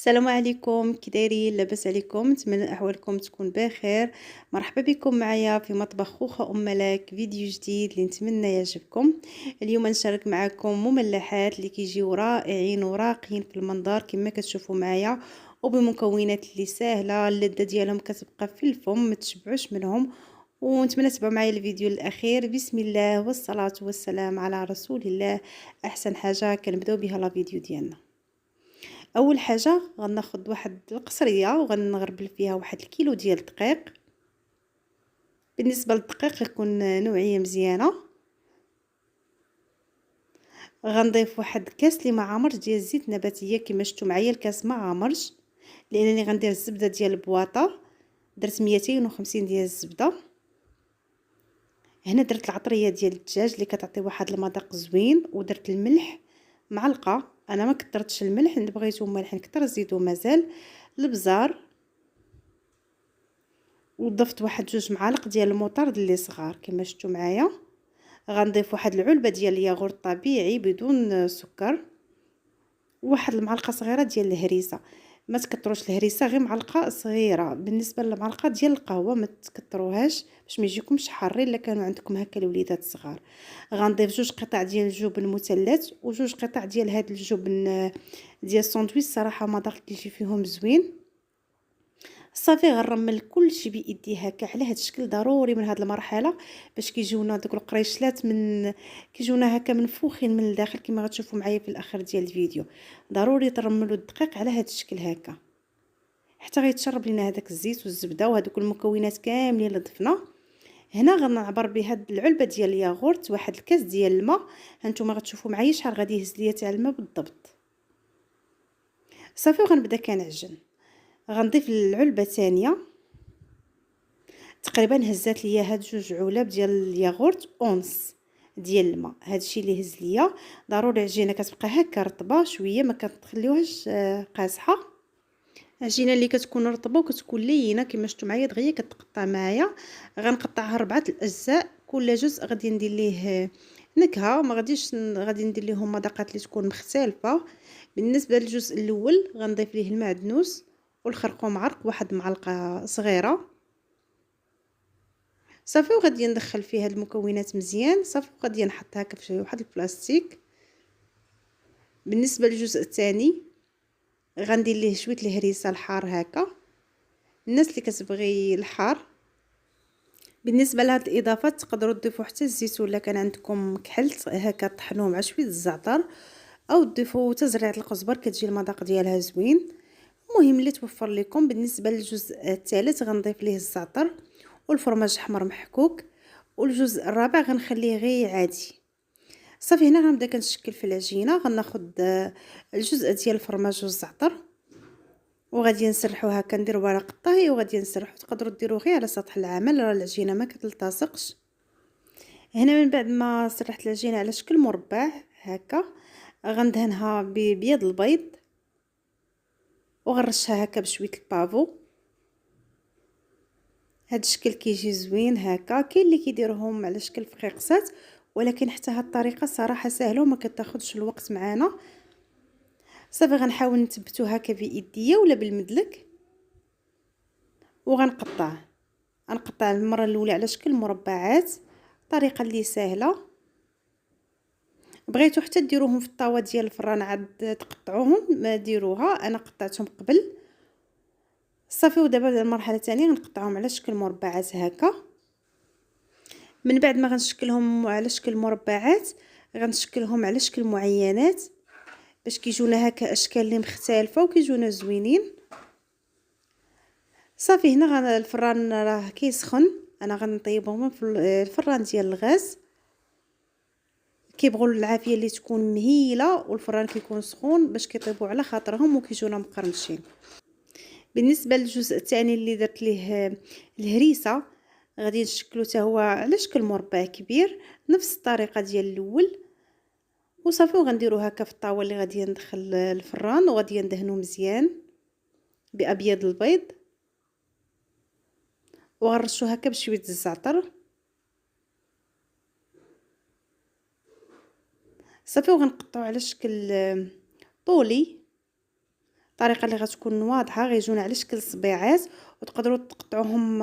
السلام عليكم، كي دايرين؟ لاباس عليكم؟ نتمنى احوالكم تكون بخير. مرحبا بكم معايا في مطبخ خوخه ام ملاك، فيديو جديد اللي نتمنى يعجبكم. اليوم نشارك معكم مملحات اللي كيجيو رائعين وراقيين في المنظر كما كتشوفوا معايا، وبمكونات اللي سهله، اللذه ديالهم كتبقى في الفم، ما تشبعوش منهم. ونتمنى تبعوا معايا الفيديو الاخير. بسم الله والصلاه والسلام على رسول الله. احسن حاجه كنبداو بها لا فيديو ديالنا. اول حاجه غناخد واحد القصريه وغنغربل فيها واحد الكيلو ديال الدقيق. بالنسبه للدقيق يكون نوعيه مزيانه. غنضيف واحد كاس لي ما عامرش ديال الزيت نباتيه كما شفتوا معايا، الكاس ما عامرش، لانني غندير الزبده ديال البواطه. درت 250 ديال الزبده. هنا درت العطريه ديال الدجاج اللي كتعطي واحد المذاق زوين، ودرت الملح معلقه. انا ما كثرتش الملح، اللي بغيتو مالح نكثر زيدوا مازال. البزار، وضفت واحد 2 معالق ديال المطرد اللي صغار كما شفتوا معايا. غنضيف واحد العلبه ديال الياغورت طبيعي بدون سكر، وواحد المعلقه صغيره ديال الهريسه. ما تكثروش الهريسه، غير معلقه صغيره. بالنسبه للمعلقه ديال القهوه ما تكثروهاش باش ما يجيكمش حارين الا كانوا عندكم هكا الوليدات الصغار. غنضيف 2 قطع ديال الجبن مثلث و2 قطع ديال هاد الجبن ديال الساندويتش. صراحه مذاق كيجي فيهم زوين. صافي غنرمل كلشي بيدي هكا على هذا الشكل. ضروري من هذه المرحله باش كيجيونا دوك القريشلات من كيجيونا هكا منفوخين من الداخل كما غتشوفوا معايا في الاخر ديال الفيديو. ضروري ترملوا الدقيق على هذا الشكل هكا حتى غيتشرب لينا هذاك الزيت والزبده وهذوك المكونات كاملين اللي ضفنا. هنا غنعبر بهاد العلبه ديال الياغورت واحد الكاس ديال الماء. هانتوما غتشوفوا معايا شحال غادي يهز ليا تاع الماء بالضبط. صافي وغنبدا كنعجن. غنضيف العلبه ثانيه، تقريبا هزات ليا هاد 2 علب ديال الياغورت ونص ديال الماء. هادشي اللي هز ليا. ضروري العجينه كتبقى هكا رطبه شويه، ما كتخليوهاش قاصحه. عجينه اللي كتكون رطبه وكتكون لينه كما شفتوا معايا دغيا كتقطع معايا. غنقطعها 4 اجزاء، كل جزء غادي ندير ليه نكهه. ما غاديش غادي ندير ليهم مذاقات اللي تكون مختلفه. بالنسبه للجزء الاول غنضيف ليه المعدنوس والخرقوم عرق، واحد معلقه صغيره. صافي وغادي ندخل فيه هاد المكونات مزيان. صافي وغادي نحط هكا في واحد البلاستيك. بالنسبه للجزء الثاني غندير ليه شويه الهريسه الحار هكا، الناس اللي كتبغي الحار. بالنسبه لهاد الاضافات تقدروا تضيفوا حتى الزيت، ولا كان عندكم كحل هكا طحنوه مع شويه الزعتر، او تضيفوا تزريعه القزبر كتجي المذاق ديالها زوين. المهم اللي توفر لكم. بالنسبه للجزء الثالث غنضيف ليه الزعتر والفرماج احمر محكوك، والجزء الرابع غنخليه غير عادي. صافي هنا غنبدا كنشكل في العجينه. غناخد الجزء ديال الفرماج والزعتر وغادي نسرحوها. كندير ورق الطهي وغادي نسرحو. تقدروا ديروه غير على سطح العمل، راه العجينه ما كتلتصقش. هنا من بعد ما سرحت العجينه على شكل مربع هكا غندهنها ببيض البيض وغنرشها هكا بشويه البافو. هاد الشكل كيجي زوين هكا. كاين اللي كيديرهم على شكل فقيقسات، ولكن حتى هاد الطريقه صراحه سهله وما كتاخذش الوقت معانا. صافي غنحاول نثبتو هكا بايديا ولا بالمدلك وغنقطع. غنقطع المره الاولى على شكل مربعات، طريقه اللي سهله. بغيتو حتى ديروهم في الطاوه ديال الفران عاد تقطعوهم ما ديروها، انا قطعتهم قبل. صافي ودابا المرحله الثانيه غنقطعهم على شكل مربعات هكا. من بعد ما غنشكلهم على شكل مربعات غنشكلهم على شكل معينات باش كيجونا هكا اشكال اللي مختلفه وكيجونا زوينين. صافي هنا الفران راه كيسخن. انا غنطيبهم في الفران ديال الغاز. كيبغوا العافيه اللي تكون مهيله والفران كيكون سخون باش كيطيبوا على خاطرهم وكيجونا مقرمشين. بالنسبه للجزء الثاني اللي درت ليه الهريسه غادي نشكلو حتى هو على شكل مربع كبير نفس الطريقه ديال الاول. وصافي وغنديرو هكا في الطاوه اللي غادي ندخل الفران وغادي ندهنو مزيان بابيض البيض وغنرشو هكا بشويه الزعتر. صافي وغنقطعو على شكل طولي الطريقه اللي غتكون واضحه، غيجونا على شكل صبيعات وتقدروا تقطعوهم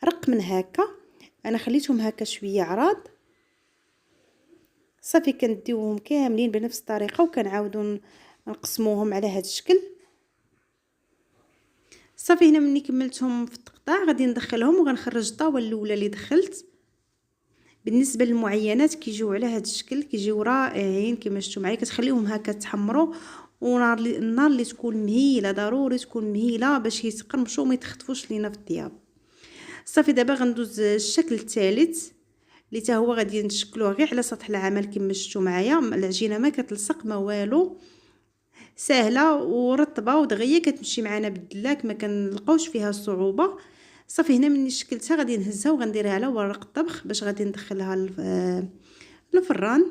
رق من هكا. انا خليتهم هكا شويه عراض. صافي كنديوهم كاملين بنفس الطريقه وكنعاودوا نقسموهم على هذا الشكل. صافي هنا ملي كملتهم في التقطاع غادي ندخلهم وغنخرج الطاوه الاولى اللي دخلت. بالنسبه للمعينات كيجيو على هذا الشكل، كيجيو رائعين كما شفتوا معايا. كتخليهم هكا تحمروا، النار اللي تكون مهيله، ضروري تكون مهيله باش يتقرمشوا وما يتخطفوش لينا في الطياب. صافي دابا غندوز الشكل الثالث اللي حتى هو غادي نشكلوه غير على سطح العمل كما شفتوا معايا. العجينه ما كتلصق ما والو، سهله ورطبه ودغيا كتمشي معنا بالدلاك، ما كنلقاوش فيها صعوبه. صافي هنا مني شكلتها غادي نهزها وغنديرها على ورق الطبخ باش غادي ندخلها للفران.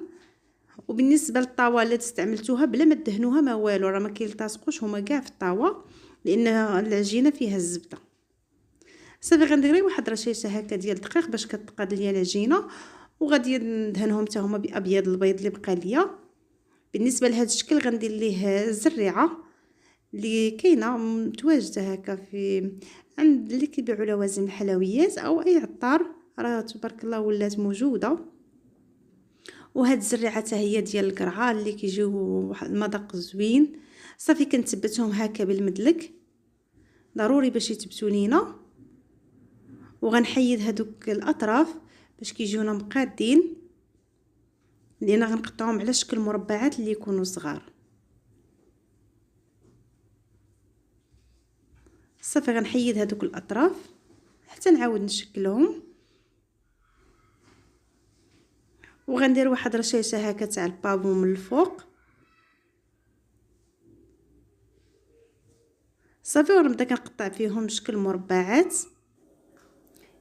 وبالنسبه للطاوه اللي استعملتوها بلا ما دهنوها ما والو، راه ما كيلتصقوش هما كاع في الطاوه لان العجينه فيها الزبده. صافي غندير غير واحد رشيشه هكا ديال الدقيق باش كتقاد ليا العجينه، وغادي ندهنهم حتى هما بابيض البيض اللي بقى ليا. بالنسبه لهذا الشكل غندير ليه الزريعه اللي كاينه متواجده هكا في عند اللي كيبيعوا لوازم الحلويات او اي عطار، راه تبارك الله ولات موجوده. وهاد الزريعه حتى هي ديال القرعه اللي كيجيو واحد المذاق زوين. صافي كنثبتهم هكا بالمدلك ضروري باش يثبتوا لينا، وغنحيد هذوك الاطراف باش كيجيونا مقادين، لان غنقطعهم على شكل مربعات اللي يكونوا صغار. صافي غنحيد هذوك الاطراف حتى نعاود نشكلهم، وغندير واحد رشيشه هكا تاع البافون من الفوق. صافي ونبدا كنقطع فيهم شكل مربعات.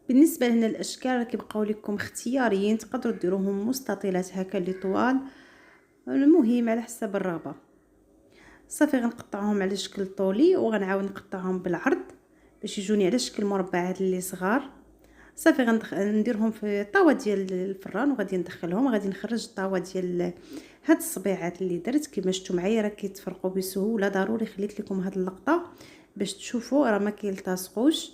بالنسبه لهنا الاشكال كيبقاو لكم اختياريين، تقدروا ديروهم مستطيلات هكا اللي طوال، المهم على حسب الرغبه. صافي غنقطعهم على شكل طولي وغنعاود نقطعهم بالعرض باش يجوني على شكل مربعات اللي صغار. صافي غنديرهم في الطاوه ديال الفران وغادي ندخلهم. غادي نخرج الطاوه ديال هاد الصبيعات اللي درت كما شفتوا معايا، راه كيتفرقوا بسهوله. ضروري خليت لكم هاد اللقطه باش تشوفوا راه ما كيلتصقوش.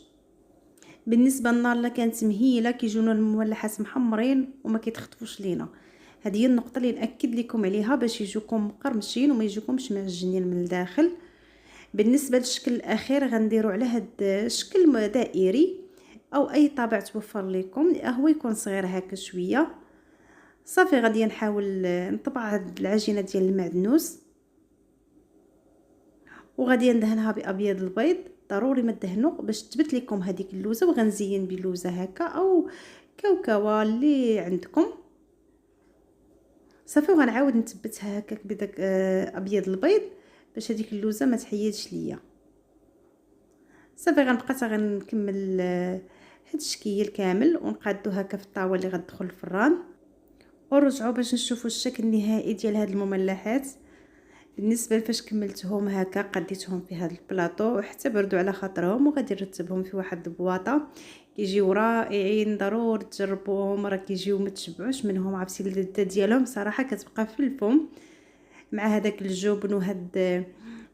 بالنسبه للنار لا كانت مهيله كيجونوا المملحات محمرين وما كيتخطفوش لينا. هذه هي النقطه اللي ناكد لكم عليها باش يجوكم مقرمشين وما يجوكمش معجنين من الداخل. بالنسبه للشكل الاخير غنديروا على هاد الشكل دائري او اي طابع توفر لكم، هو يكون صغير هكا شويه. صافي غادي نحاول نطبع هاد العجينه ديال المعدنوس وغادي ندهنها بابيض البيض. ضروري ما تدهنوا باش تثبت لكم هذيك اللوزه، وغنزين بلوزه هكا او كاوكاوه اللي عندكم. صافي وغنعاود نثبتها هكاك بداك ابيض البيض باش هذيك اللوزه ما تحيدش ليا. صافي غنبقى حتى غنكمل هاد الشكل كامل ونقادو هكا في الطاوه اللي غتدخل الفران، ونرجعوا باش نشوفوا الشكل النهائي ديال هاد المملحات. بالنسبه لفاش كملتهم هكا قديتهم في هذا البلاطو حتى بردوا على خاطرهم، وغادي نرتبهم في واحد البواطه. كيجيو رائعين، ضروري تجربوهم، راه كيجيو ما تشبعوش منهم. عرفتي اللذه ديالهم صراحه كتبقى في الفم مع هذاك الجبن وهاد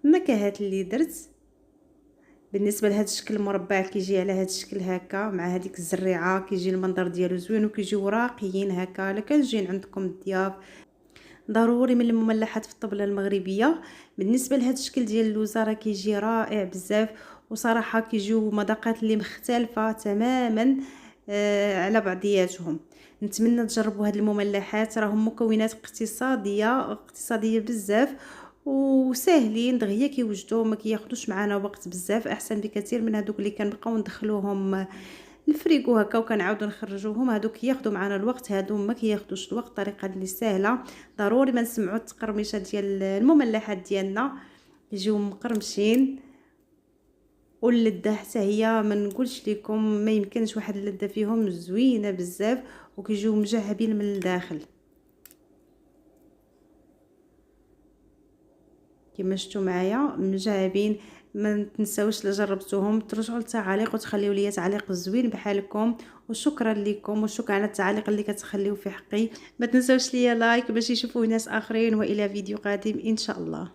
النكهات اللي درت. بالنسبه لهذا الشكل المربع كيجي على هذا الشكل هكا مع هذيك الزريعه، كيجي المنظر ديالو زوين وكيجيو راقيين هكا. الا كان جايين عندكم الضياف ضروري من المملحات في الطبله المغربيه. بالنسبه لهذا الشكل ديال اللوزه راه كيجي رائع بزاف، وصراحه كيجيو مذاقات اللي مختلفه تماما على بعضياتهم. نتمنى تجربوا هذه المملحات، راهم مكونات اقتصاديه بزاف وساهلين دغيا كيوجدوا، ما كياخذوش معنا وقت بزاف، احسن بكثير من هذوك اللي كنبقاو ندخلوهم الفريغو هكا وكنعاودوا نخرجوهم. هذوك ياخذوا معنا الوقت، هادو ما كياخذوش الوقت. الطريقه اللي سهله، ضروري ما نسمعوا التقرمشه ديال المملحات ديالنا، يجيو مقرمشين. واللذه حتى هي ما نقولش لكم ما يمكنش، واحد اللذه فيهم زوينه بزاف وكيجيو مجعبين من الداخل كما شفتوا معايا مجعبين. ما تنساوش الا جربتوهم ترجعوا للتعاليق وتخليوا لي تعليق زوين بحالكم، وشكرا لكم وشكرا على التعاليق اللي كتخليو في حقي. ما تنساوش ليا لايك باش يشوفوه ناس اخرين، والى فيديو قادم ان شاء الله.